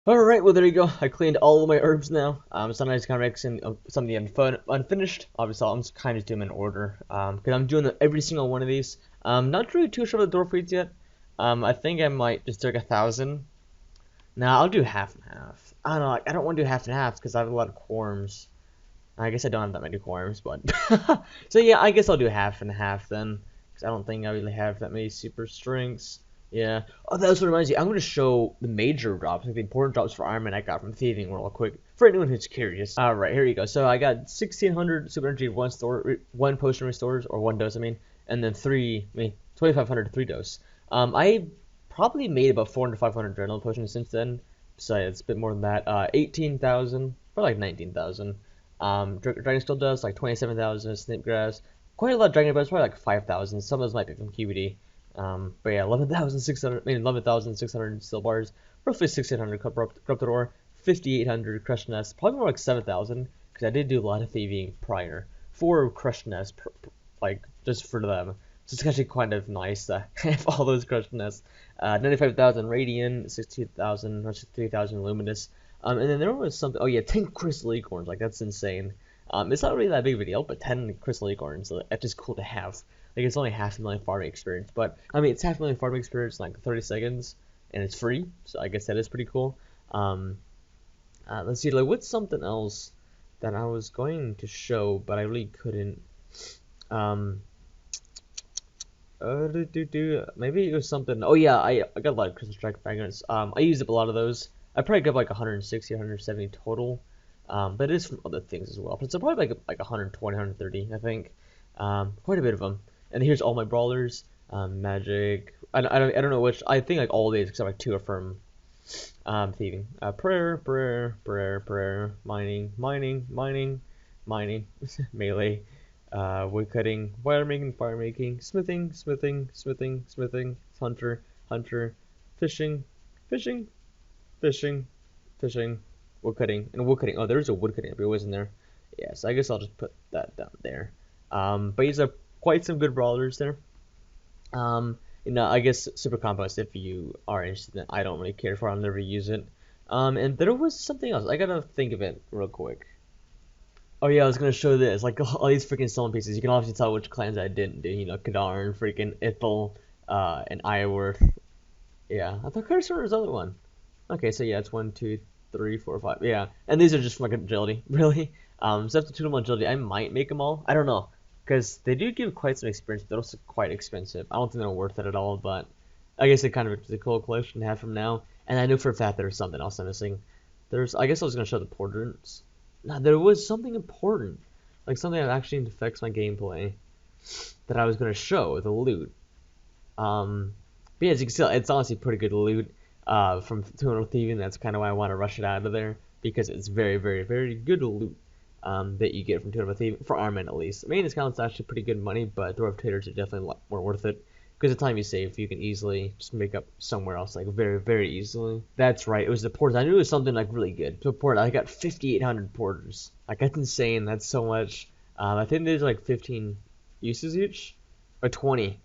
Alright, well there you go. I cleaned all of my herbs now. Sometimes kind of mixing some of the unfinished. Obviously, I'm just kind of doing them in order. Because I'm doing every single one of these. Not really too sure of the door feeds yet. I think I might just take 1,000. Nah, I'll do half and half. I don't know. I don't want to do half and half because I have a lot of quorums. I guess I don't have that many quorums, but so yeah, I guess I'll do half and half then. Because I don't think I really have that many super strengths. Yeah. Oh, that's what reminds me. I'm going to show the major drops, like the important drops for Iron Man I got from Thieving World real quick, for anyone who's curious. Alright, here you go. So I got 1,600 super energy, one potion restores, or one dose, I mean, and then 2,500 3 dose. I probably made about 400 500 adrenaline potions since then. So yeah, it's a bit more than that. 18,000, or like 19,000. Dragon still does like 27,000 Snipgrass. Quite a lot of Dragon, but it's probably like 5,000. Some of those might be from QBD. But yeah, 11,600, I mean 11,600 steel bars, roughly 1,600 corrupted ore, 5,800 crushed nest, probably more like 7,000, because I did do a lot of thieving prior for crushed nest, like just for them. So it's actually kind of nice to have all those crushed nests. 95,000 radiant, 60,000 or 63,000 luminous. And then there was something. Oh yeah, 10 crystal acorns. Like that's insane. It's not really that big of a deal, but 10 crystal acorns. So that's just cool to have. Like it's only 500,000 farming experience, but I mean it's 500,000 farming experience in like 30 seconds, and it's free. So I guess that is pretty cool. Let's see, like what's something else that I was going to show, but I really couldn't. Um, Maybe it was something. Oh yeah, I got a lot of crystal strike fragments. I used up a lot of those. I probably got like 160, 170 total. But it is from other things as well. But it's probably like 120, 130, I think. Quite a bit of them. And here's all my brawlers. Magic. I don't know which. I think like all these except like 2 are from thieving. Prayer, mining, melee, wood cutting, fire making, smithing, hunter, fishing, fishing, fishing, wood cutting. Oh, there's a wood cutting, but it wasn't there. Yeah, so I guess I'll just put that down there. But these are quite some good brawlers there. I guess super compost if you are interested in it. I don't really care for it. I'll never use it. And there was something else. I gotta think of it real quick. Oh yeah, I was gonna show this. Like all these freaking stone pieces. You can obviously tell which clans I didn't do. Kadar, freaking Ithel, and Iorwerth. Yeah, I thought Cursor was the other one. Okay, so yeah, it's 1, 2, 3, 4, 5. Yeah, and these are just from like agility, really. So after 2 to 1 agility, I might make them all. I don't know, because they do give quite some experience. They're also quite expensive. I don't think they're worth it at all, but I guess it kind of is a cool collection to have from now. And I know for a fact there's something else I'm missing. I guess I was gonna show the portraits. No, there was something important, like something that actually affects my gameplay, that I was gonna show the loot. But yeah, as you can see, it's honestly pretty good loot. From Tunnel Thieving, that's kind of why I want to rush it out of there, because it's very, very, very good loot that you get from Tunnel Thieving, for Iron Man at least. Maintenance count's actually pretty good money, but the rotators are definitely a lot more worth it, because the time you save, you can easily just make up somewhere else, like very, very easily. That's right, it was the porters. I knew it was something like really good. So I got 5,800 porters. Like that's insane. That's so much. I think there's like 15 uses each, or 20.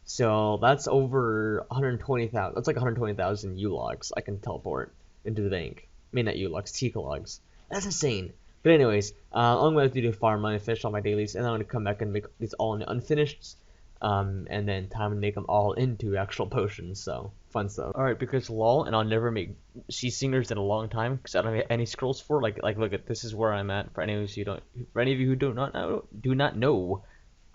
So that's over 120,000. That's like 120,000 U-logs I can teleport into the bank. I mean, not U-logs, Tika logs. That's insane. But anyways, I'm going to do farm money, fish all my dailies, and then I'm going to come back and make these all into unfinished. And then time to make them all into actual potions. So fun stuff. All right, because lol, and I'll never make sea singers in a long time because I don't have any scrolls for. Like look at this is where I'm at. For any of you who do not know.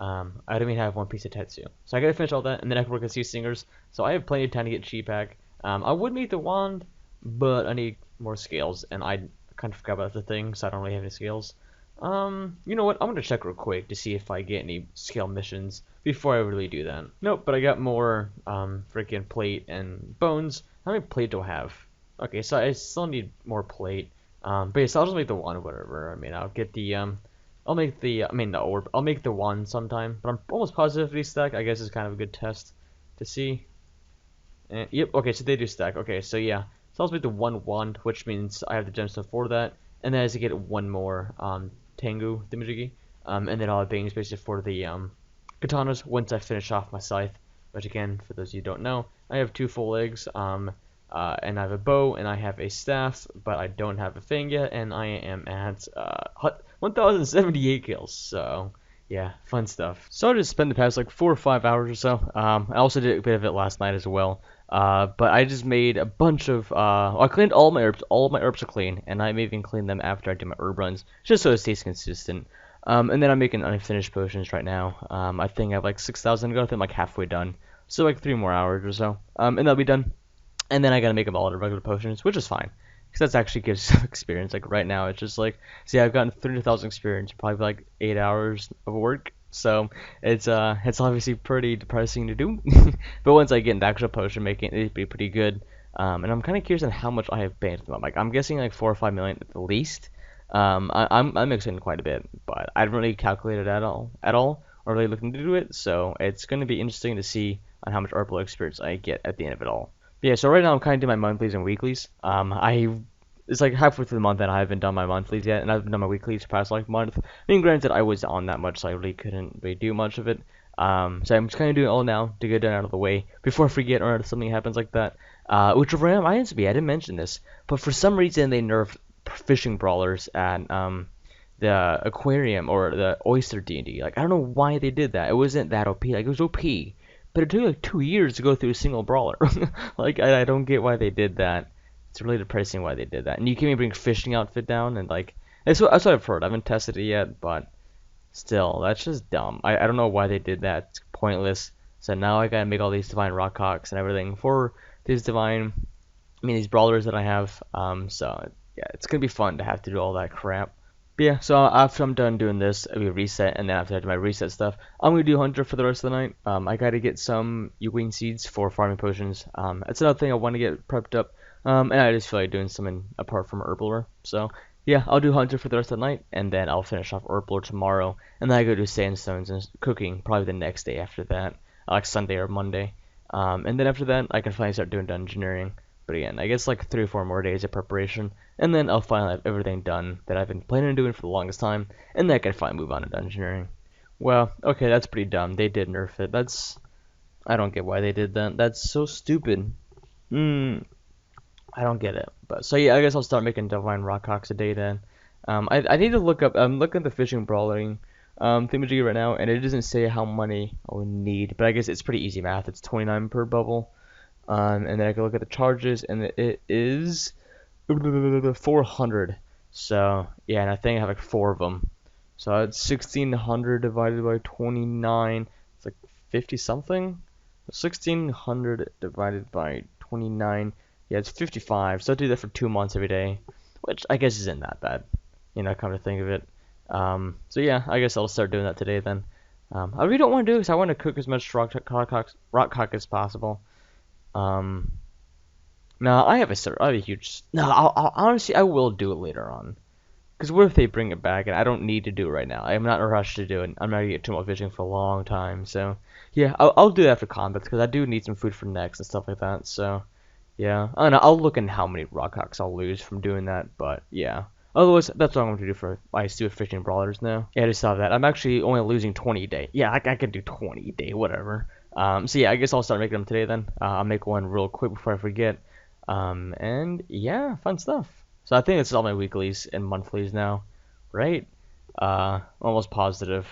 I don't even have one piece of Tetsu. So I gotta finish all that, and then I can work with Sea Singers. So I have plenty of time to get Chi Pack. I would make the wand, but I need more scales, and I kind of forgot about the thing, so I don't really have any scales. You know what? I'm gonna check real quick to see if I get any scale missions before I really do that. Nope, but I got more, freaking plate and bones. How many plate do I have? Okay, so I still need more plate. But yeah, so I'll just make the wand, whatever. I mean, I'll get the, I'll make the, I mean the orb. I'll make the wand sometime, but I'm almost positive these stack. I guess is kind of a good test to see. And, yep, okay, so they do stack. Okay, so yeah. So I'll just make the one wand, which means I have the gemstone for that. And then as I get one more, Tengu Thimajigi, and then I'll have Bang Spaces for the, katanas once I finish off my scythe. Which again, for those of you who don't know, I have 2 full legs. and I have a bow, and I have a staff, but I don't have a thing yet, and I am at 1,078 kills, so yeah, fun stuff. So I just spent the past like 4 or 5 hours or so. I also did a bit of it last night as well. But I just made a bunch of, well, I cleaned all my herbs. All of my herbs are clean, and I may even clean them after I do my herb runs, just so it stays consistent. And then I'm making unfinished potions right now. I think I have like 6,000 to go. I think I'm like halfway done. So like 3 more hours or so. And that'll be done. And then I gotta make them all into regular potions, which is fine. Because that's actually gives some experience. Like right now, it's just like, see, I've gotten 30,000 experience, probably like 8 hours of work. So it's obviously pretty depressing to do. But once I get into actual potion making, it'd be pretty good. And I'm kind of curious on how much I have banned them. Like I'm guessing like 4 or 5 million at the least. I'm mixing quite a bit, but I haven't really calculated at all, or really looking to do it. So it's going to be interesting to see on how much Herbal experience I get at the end of it all. Yeah, so right now I'm kind of doing my monthlies and weeklies. It's like halfway through the month and I haven't done my monthlies yet, and I've done my weeklies past like month. I mean, granted, I was on that much, so I really couldn't really do much of it. So I'm just kind of doing it all now to get it out of the way before I forget or something happens like that. Which reminds me, I didn't mention this, but for some reason they nerfed fishing brawlers at the aquarium or the oyster D&D. Like I don't know why they did that. It wasn't that OP. Like it was OP. But it took like 2 years to go through a single brawler. Like, I don't get why they did that. It's really depressing why they did that. And you can't even bring a fishing outfit down, and like, that's what I've heard. I haven't tested it yet, but still, that's just dumb. I don't know why they did that. It's pointless. So now I gotta make all these divine rock hawks and everything for these these brawlers that I have. So yeah, it's gonna be fun to have to do all that crap. But yeah, so after I'm done doing this, we reset, and then after I do my reset stuff, I'm gonna do Hunter for the rest of the night. I gotta get some Ewing seeds for farming potions. That's another thing I want to get prepped up. And I just feel like doing something apart from Herbal. So yeah, I'll do Hunter for the rest of the night, and then I'll finish off Herbal tomorrow, and then I go do Sandstones and cooking probably the next day after that, like Sunday or Monday. And then after that, I can finally start doing dungeoneering. But again, I guess like 3 or 4 more days of preparation, and then I'll finally have everything done that I've been planning on doing for the longest time, and then I can finally move on to dungeoneering. Well, okay, that's pretty dumb. They did nerf it. I don't get why they did that. That's so stupid. I don't get it. But so yeah, I guess I'll start making divine rock hawks a day then. I need to look up. I'm looking at the fishing brawling thingamajiggy right now, and it doesn't say how many I would need, but I guess it's pretty easy math. It's 29 per bubble. And then I can look at the charges, and it is 400. So yeah, and I think I have like 4 of them. So it's 1,600 divided by 29. It's like 50 something. 1,600 divided by 29. Yeah, it's 55. So I do that for 2 months every day, which I guess isn't that bad, come to think of it. So yeah, I guess I'll start doing that today then. I really don't want to do it because I want to cook as much rock hawk as possible. No, I have a huge. No, honestly, I will do it later on. Because what if they bring it back and I don't need to do it right now? I'm not in a rush to do it. I'm not going to get too much fishing for a long time. So, yeah, I'll do that after combat because I do need some food for next and stuff like that. So, yeah. I don't know, I'll look at how many rock hawks I'll lose from doing that. But, yeah. Otherwise, that's what I'm going to do for my stupid fishing brawlers now. Yeah, I just saw that. I'm actually only losing 20 a day. Yeah, I can do 20 a day, whatever. So yeah, I guess I'll start making them today then. I'll make one real quick before I forget. And yeah, fun stuff. So I think it's all my weeklies and monthlies now, right? Almost positive.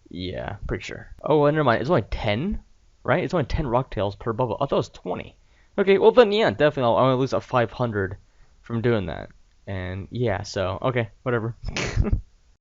Yeah, pretty sure. Oh, well, never mind. It's only 10, right? It's only 10 rocktails per bubble. I thought it was 20. Okay, well then, yeah, definitely. I'm gonna lose a 500 from doing that. And yeah, so okay, whatever.